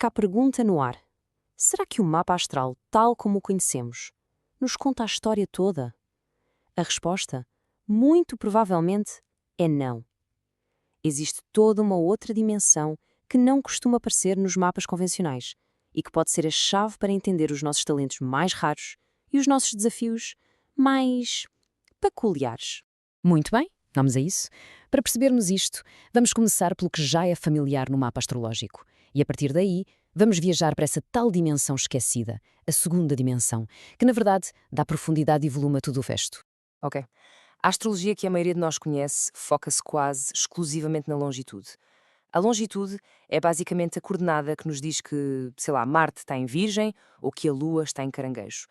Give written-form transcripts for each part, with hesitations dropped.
fica a pergunta no ar. Será que o mapa astral, tal como o conhecemos, nos conta a história toda? A resposta, muito provavelmente, é não. Existe toda uma outra dimensão que não costuma aparecer nos mapas convencionais e que pode ser a chave para entender os nossos talentos mais raros e os nossos desafios mais peculiares. Muito bem, vamos a isso. Para percebermos isto, vamos começar pelo que já é familiar no mapa astrológico. E a partir daí, vamos viajar para essa tal dimensão esquecida, a segunda dimensão, que na verdade dá profundidade e volume a tudo o resto. Ok. A astrologia que a maioria de nós conhece foca-se quase exclusivamente na longitude. A longitude é basicamente a coordenada que nos diz que, sei lá, Marte está em Virgem ou que a Lua está em Caranguejo.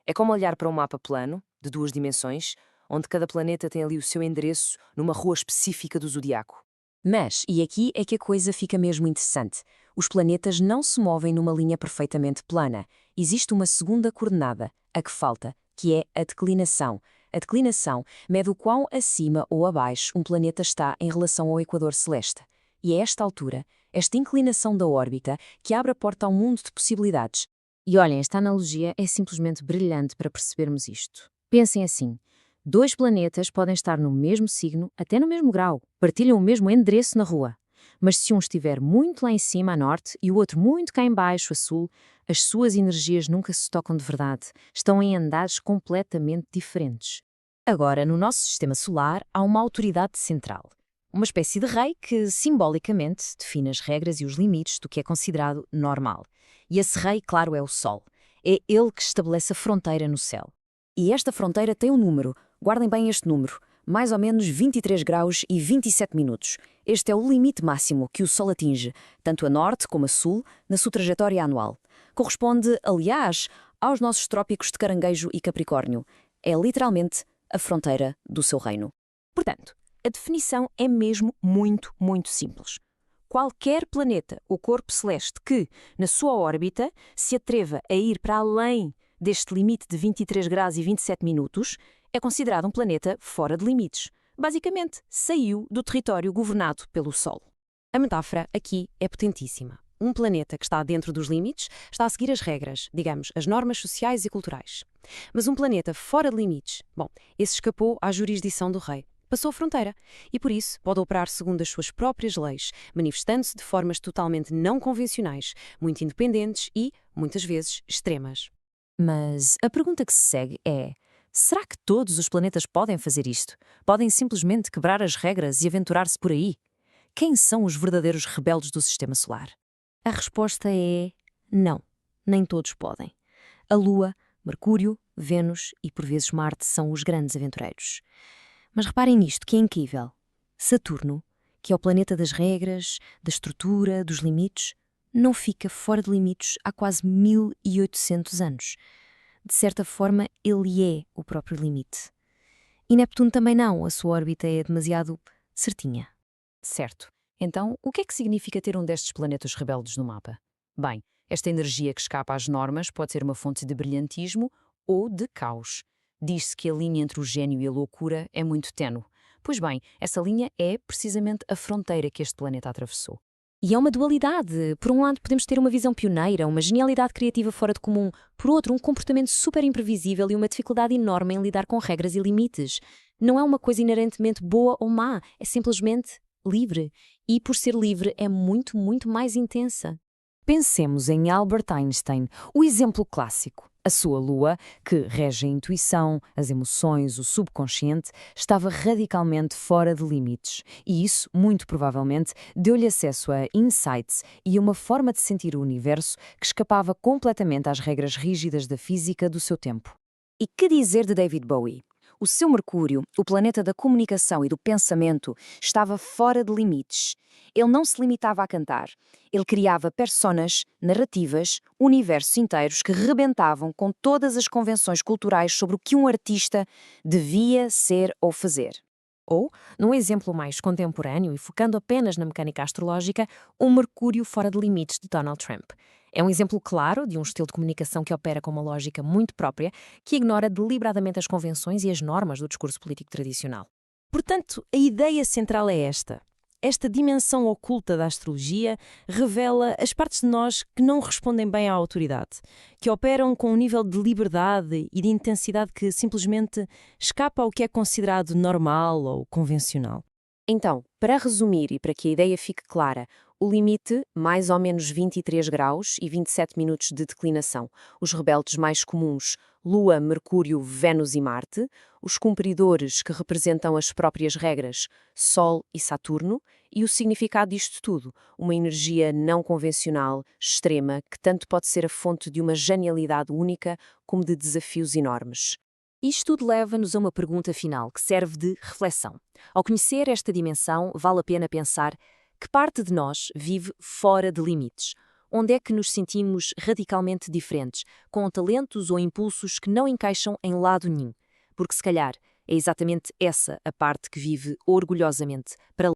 É como olhar para um mapa plano, de 2 dimensões, onde cada planeta tem ali o seu endereço numa rua específica do zodiaco. Mas, e aqui é que a coisa fica mesmo interessante, os planetas não se movem numa linha perfeitamente plana. Existe uma segunda coordenada, a que falta, que é a declinação. A declinação mede o quão acima ou abaixo um planeta está em relação ao equador celeste. E é esta altura, esta inclinação da órbita, que abre a porta a um mundo de possibilidades. E olhem, esta analogia é simplesmente brilhante para percebermos isto. Pensem assim, 2 planetas podem estar no mesmo signo, até no mesmo grau, partilham o mesmo endereço na rua. Mas se um estiver muito lá em cima, a norte, e o outro muito cá em baixo, a sul, as suas energias nunca se tocam de verdade, estão em andares completamente diferentes. Agora, no nosso sistema solar, há uma autoridade central. Uma espécie de rei que, simbolicamente, define as regras e os limites do que é considerado normal. E esse rei, claro, é o Sol. É ele que estabelece a fronteira no céu. E esta fronteira tem um número, guardem bem este número, mais ou menos 23 graus e 27 minutos. Este é o limite máximo que o Sol atinge, tanto a norte como a sul, na sua trajetória anual. Corresponde, aliás, aos nossos trópicos de Caranguejo e Capricórnio. É literalmente a fronteira do seu reino. Portanto, a definição é mesmo muito simples. Qualquer planeta ou corpo celeste que, na sua órbita, se atreva a ir para além deste limite de 23 graus e 27 minutos, é considerado um planeta fora de limites. Basicamente, saiu do território governado pelo Sol. A metáfora aqui é potentíssima. Um planeta que está dentro dos limites está a seguir as regras, digamos, as normas sociais e culturais. Mas um planeta fora de limites, esse escapou à jurisdição do rei. Passou a fronteira e, por isso, pode operar segundo as suas próprias leis, manifestando-se de formas totalmente não convencionais, muito independentes e, muitas vezes, extremas. Mas a pergunta que se segue é: será que todos os planetas podem fazer isto? Podem simplesmente quebrar as regras e aventurar-se por aí? Quem são os verdadeiros rebeldes do sistema solar? A resposta é não, nem todos podem. A Lua, Mercúrio, Vênus e, por vezes, Marte são os grandes aventureiros. Mas reparem nisto, que é incrível. Saturno, que é o planeta das regras, da estrutura, dos limites, não fica fora de limites há quase 1800 anos. De certa forma, ele é o próprio limite. E Neptuno também não, a sua órbita é demasiado certinha. Certo. Então, o que é que significa ter um destes planetas rebeldes no mapa? Bem, esta energia que escapa às normas pode ser uma fonte de brilhantismo ou de caos. Diz-se que a linha entre o gênio e a loucura é muito ténue. Pois bem, essa linha é precisamente a fronteira que este planeta atravessou. E é uma dualidade. Por um lado, podemos ter uma visão pioneira, uma genialidade criativa fora de comum. Por outro, um comportamento super imprevisível e uma dificuldade enorme em lidar com regras e limites. Não é uma coisa inerentemente boa ou má, é simplesmente livre. E por ser livre é muito mais intensa. Pensemos em Albert Einstein, o exemplo clássico. A sua lua, que rege a intuição, as emoções, o subconsciente, estava radicalmente fora de limites. E isso, muito provavelmente, deu-lhe acesso a insights e a uma forma de sentir o universo que escapava completamente às regras rígidas da física do seu tempo. E que dizer de David Bowie? O seu Mercúrio, o planeta da comunicação e do pensamento, estava fora de limites. Ele não se limitava a cantar. Ele criava personas, narrativas, universos inteiros que rebentavam com todas as convenções culturais sobre o que um artista devia ser ou fazer. Ou, num exemplo mais contemporâneo e focando apenas na mecânica astrológica, o Mercúrio fora de limites de Donald Trump. É um exemplo claro de um estilo de comunicação que opera com uma lógica muito própria, que ignora deliberadamente as convenções e as normas do discurso político tradicional. Portanto, a ideia central é esta. Esta dimensão oculta da astrologia revela as partes de nós que não respondem bem à autoridade, que operam com um nível de liberdade e de intensidade que simplesmente escapa ao que é considerado normal ou convencional. Então, para resumir e para que a ideia fique clara, o limite, mais ou menos 23 graus e 27 minutos de declinação. Os rebeldes mais comuns, Lua, Mercúrio, Vênus e Marte. Os cumpridores, que representam as próprias regras, Sol e Saturno. E o significado disto tudo, uma energia não convencional, extrema, que tanto pode ser a fonte de uma genialidade única como de desafios enormes. Isto tudo leva-nos a uma pergunta final que serve de reflexão. Ao conhecer esta dimensão, vale a pena pensar que parte de nós vive fora de limites. Onde é que nos sentimos radicalmente diferentes, com talentos ou impulsos que não encaixam em lado nenhum? Porque se calhar é exatamente essa a parte que vive orgulhosamente para